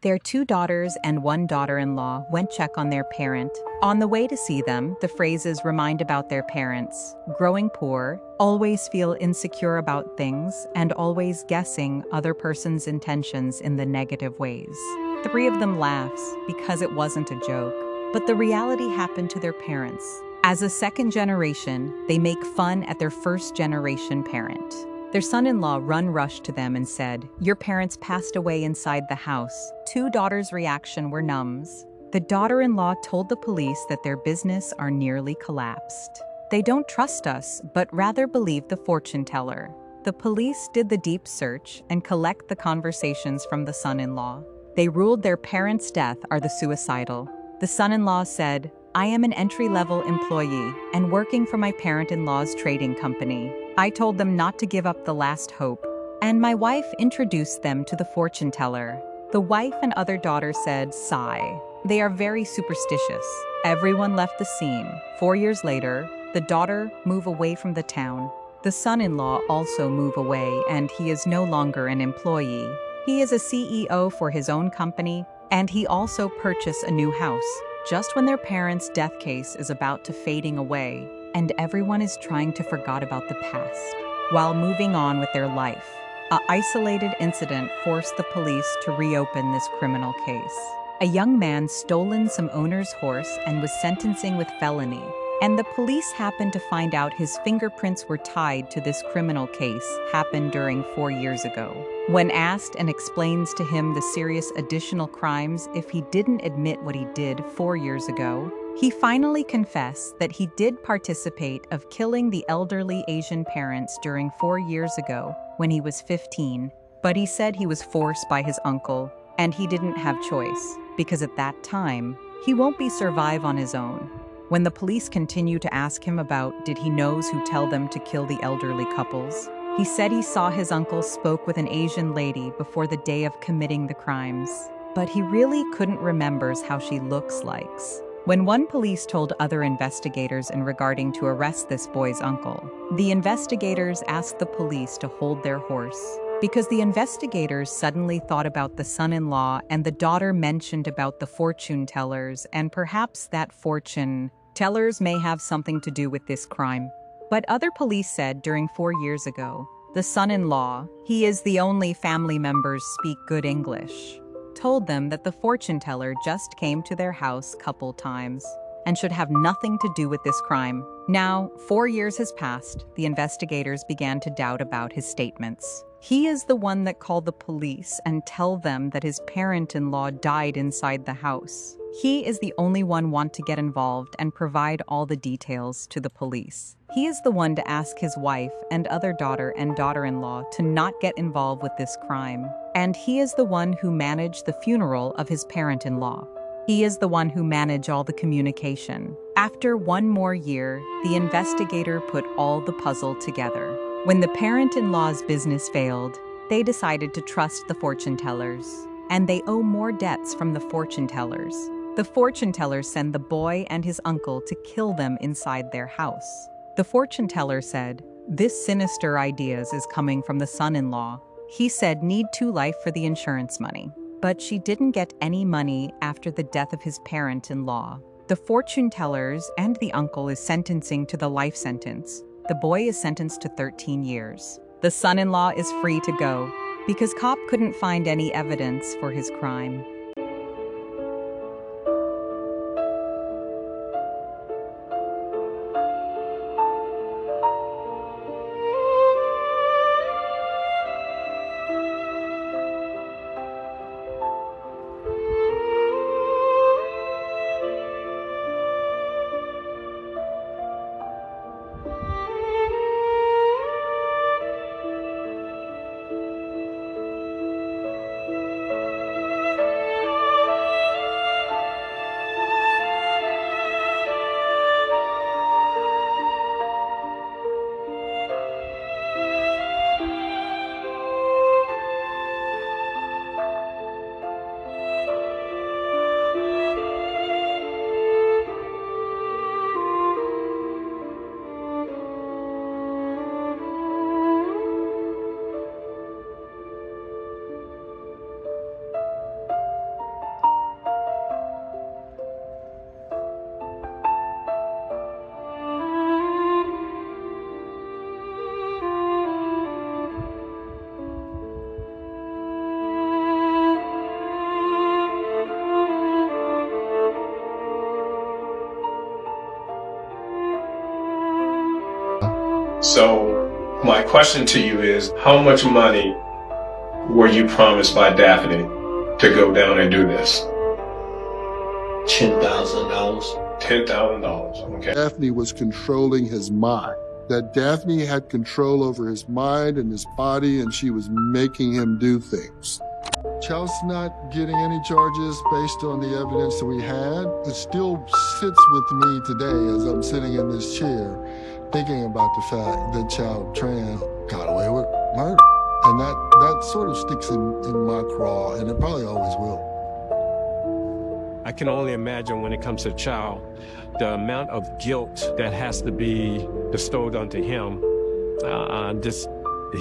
Their two daughters and one daughter-in-law went check on their parent. On the way to see them, the phrases remind about their parents: growing poor, always feel insecure about things, and always guessing other person's intentions in the negative ways. Three of them laughs because it wasn't a joke, but the reality happened to their parents. As a second generation, they make fun at their first generation parent. Their son-in-law rushed to them and said, "Your parents passed away inside the house." Two daughters' reaction were numbs. The daughter-in-law told the police that their business are nearly collapsed. They don't trust us, but rather believe the fortune teller. The police did the deep search and collect the conversations from the son-in-law. They ruled their parents' death are the suicidal. The son-in-law said, "I am an entry-level employee and working for my parent-in-law's trading company. I told them not to give up the last hope, and my wife introduced them to the fortune teller." The wife and other daughter said, "Sigh. They are very superstitious." Everyone left the scene. 4 years later, the daughter moved away from the town. The son-in-law also moved away, and he is no longer an employee. He is a CEO for his own company, and he also purchased a new house, just when their parents' death case is about to fading away, and everyone is trying to forget about the past, while moving on with their life. An isolated incident forced the police to reopen this criminal case. A young man stolen some owner's horse and was sentencing with felony, and the police happened to find out his fingerprints were tied to this criminal case happened during 4 years ago. When asked and explains to him the serious additional crimes if he didn't admit what he did 4 years ago, he finally confessed that he did participate of killing the elderly Asian parents during 4 years ago when he was 15, but he said he was forced by his uncle and he didn't have choice because at that time, he won't be survive on his own. When the police continue to ask him about did he knows who tell them to kill the elderly couples, he said he saw his uncle spoke with an Asian lady before the day of committing the crimes, but he really couldn't remembers how she looks likes. When one police told other investigators in regarding to arrest this boy's uncle, the investigators asked the police to hold their horse, because the investigators suddenly thought about the son-in-law and the daughter mentioned about the fortune tellers, and perhaps that fortune tellers may have something to do with this crime. But other police said during 4 years ago, the son-in-law, he is the only family members speak good English, told them that the fortune teller just came to their house couple times and should have nothing to do with this crime. Now, 4 years has passed, the investigators began to doubt about his statements. He is the one that called the police and tell them that his parent-in-law died inside the house. He is the only one want to get involved and provide all the details to the police. He is the one to ask his wife and other daughter and daughter-in-law to not get involved with this crime. And he is the one who managed the funeral of his parent-in-law. He is the one who managed all the communication. After 1 more year, the investigator put all the puzzle together. When the parent-in-law's business failed, they decided to trust the fortune tellers, and they owe more debts from the fortune tellers. The fortune tellers send the boy and his uncle to kill them inside their house. The fortune teller said, "This sinister ideas is coming from the son-in-law. He said need 2 life for the insurance money." But she didn't get any money after the death of his parent-in-law. The fortune tellers and the uncle is sentencing to the life sentence. The boy is sentenced to 13 years. The son-in-law is free to go because cop couldn't find any evidence for his crime. So my question to you is, how much money were you promised by Daphne to go down and do this? $10,000. $10,000, okay. Daphne was controlling his mind. That Daphne had control over his mind and his body, and she was making him do things. Chel's not getting any charges based on the evidence that we had. It still sits with me today as I'm sitting in this chair thinking about the fact that Child Tran got away with murder. And that sort of sticks in my craw, and it probably always will. I can only imagine when it comes to a child, the amount of guilt that has to be bestowed onto him.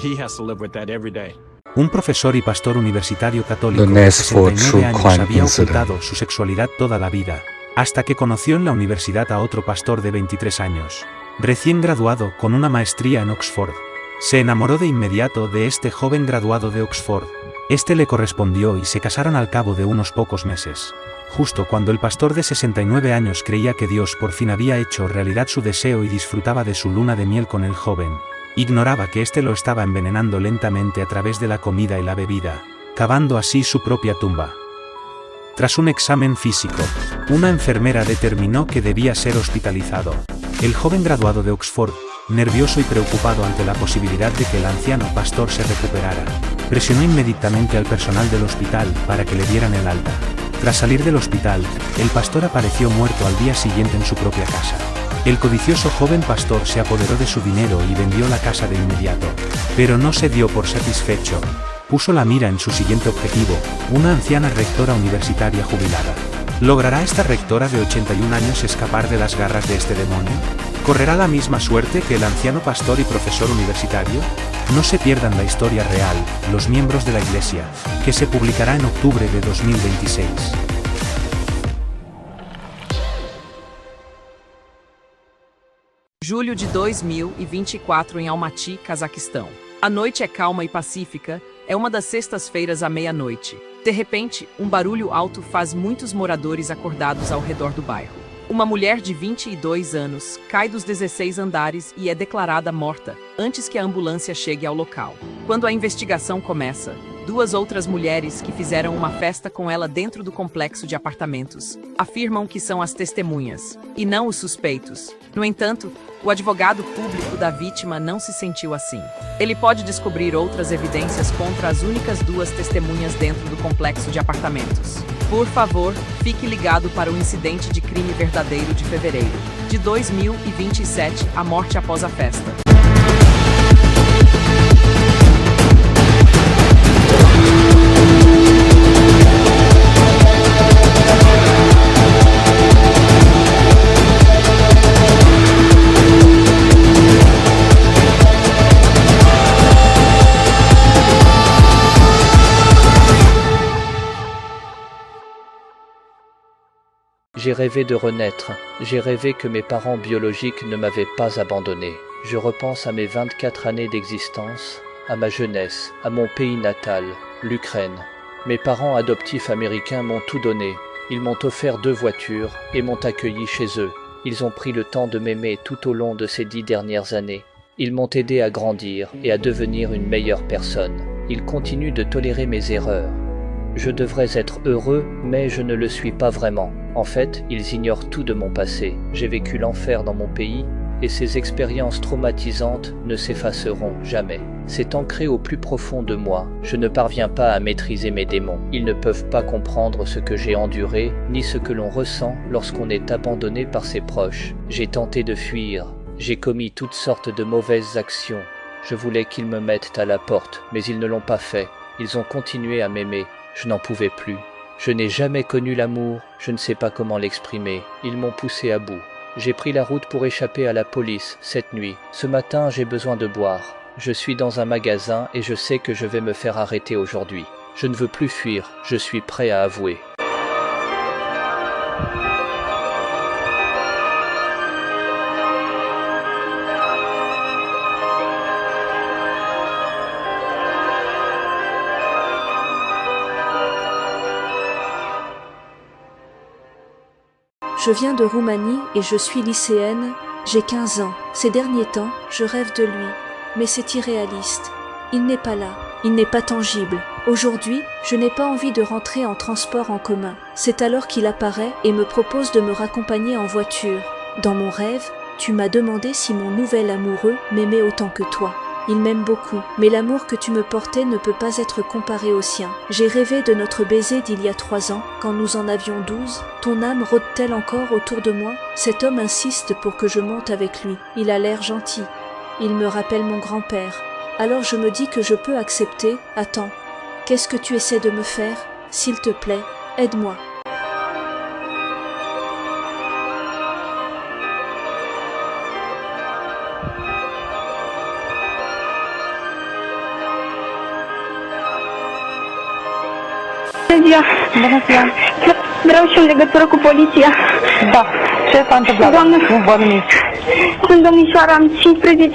He has to live with that every day. Un profesor y pastor universitario católico The de Nest for 69 True años Crime había Incident. ocultado su sexualidad toda la vida, hasta que conoció en la universidad a otro pastor de 23 años, recién graduado con una maestría en Oxford. Se enamoró de inmediato de este joven graduado de Oxford. Este le correspondió y se casaron al cabo de unos pocos meses. Justo cuando el pastor de 69 años creía que Dios por fin había hecho realidad su deseo y disfrutaba de su luna de miel con el joven, ignoraba que éste lo estaba envenenando lentamente a través de la comida y la bebida, cavando así su propia tumba. Tras un examen físico, una enfermera determinó que debía ser hospitalizado. El joven graduado de Oxford, nervioso y preocupado ante la posibilidad de que el anciano pastor se recuperara, presionó inmediatamente al personal del hospital para que le dieran el alta. Tras salir del hospital, el pastor apareció muerto al día siguiente en su propia casa. El codicioso joven pastor se apoderó de su dinero y vendió la casa de inmediato, pero no se dio por satisfecho. Puso la mira en su siguiente objetivo, una anciana rectora universitaria jubilada. ¿Logrará esta rectora de 81 años escapar de las garras de este demonio? ¿Correrá la misma suerte que el anciano pastor y profesor universitario? No se pierdan la historia real, Los miembros de la Iglesia, que se publicará en octubre de 2026. Julho de 2024 em Almaty, Cazaquistão. A noite é calma e pacífica, é uma das sextas-feiras à meia-noite. De repente, um barulho alto faz muitos moradores acordados ao redor do bairro. Uma mulher de 22 anos cai dos 16 andares e é declarada morta, antes que a ambulância chegue ao local. Quando a investigação começa, duas outras mulheres que fizeram uma festa com ela dentro do complexo de apartamentos afirmam que são as testemunhas, e não os suspeitos. No entanto, o advogado público da vítima não se sentiu assim. Ele pode descobrir outras evidências contra as únicas duas testemunhas dentro do complexo de apartamentos. Por favor, fique ligado para o incidente de crime verdadeiro de fevereiro de 2027, a morte após a festa. J'ai rêvé de renaître. J'ai rêvé que mes parents biologiques ne m'avaient pas abandonné. Je repense à mes 24 années d'existence, à ma jeunesse, à mon pays natal, l'Ukraine. Mes parents adoptifs américains m'ont tout donné. Ils m'ont offert 2 voitures et m'ont accueilli chez eux. Ils ont pris le temps de m'aimer tout au long de ces 10 dernières années. Ils m'ont aidé à grandir et à devenir une meilleure personne. Ils continuent de tolérer mes erreurs. Je devrais être heureux, mais je ne le suis pas vraiment. En fait, ils ignorent tout de mon passé. J'ai vécu l'enfer dans mon pays, et ces expériences traumatisantes ne s'effaceront jamais. C'est ancré au plus profond de moi. Je ne parviens pas à maîtriser mes démons. Ils ne peuvent pas comprendre ce que j'ai enduré, ni ce que l'on ressent lorsqu'on est abandonné par ses proches. J'ai tenté de fuir. J'ai commis toutes sortes de mauvaises actions. Je voulais qu'ils me mettent à la porte, mais ils ne l'ont pas fait. Ils ont continué à m'aimer. Je n'en pouvais plus. Je n'ai jamais connu l'amour, je ne sais pas comment l'exprimer. Ils m'ont poussé à bout. J'ai pris la route pour échapper à la police cette nuit. Ce matin, j'ai besoin de boire. Je suis dans un magasin et je sais que je vais me faire arrêter aujourd'hui. Je ne veux plus fuir, je suis prêt à avouer. Je viens de Roumanie et je suis lycéenne, J'ai 15 ans. Ces derniers temps, je rêve de lui. Mais c'est irréaliste. Il n'est pas là. Il n'est pas tangible. Aujourd'hui, je n'ai pas envie de rentrer en transport en commun. C'est alors qu'il apparaît et me propose de me raccompagner en voiture. Dans mon rêve, tu m'as demandé si mon nouvel amoureux m'aimait autant que toi. Il m'aime beaucoup, mais l'amour que tu me portais ne peut pas être comparé au sien. J'ai rêvé de notre baiser d'il y a 3 ans, quand nous en avions 12. Ton âme rôde-t-elle encore autour de moi? Cet homme insiste pour que je monte avec lui. Il a l'air gentil. Il me rappelle mon grand-père. Alors je me dis que je peux accepter. Attends, qu'est-ce que tu essaies de me faire? S'il te plaît, aide-moi. Bună ziua! Vreau și în legătură cu poliția. Da. Ce s-a întâmplat? Doamnă, sunt domnișoara, am 15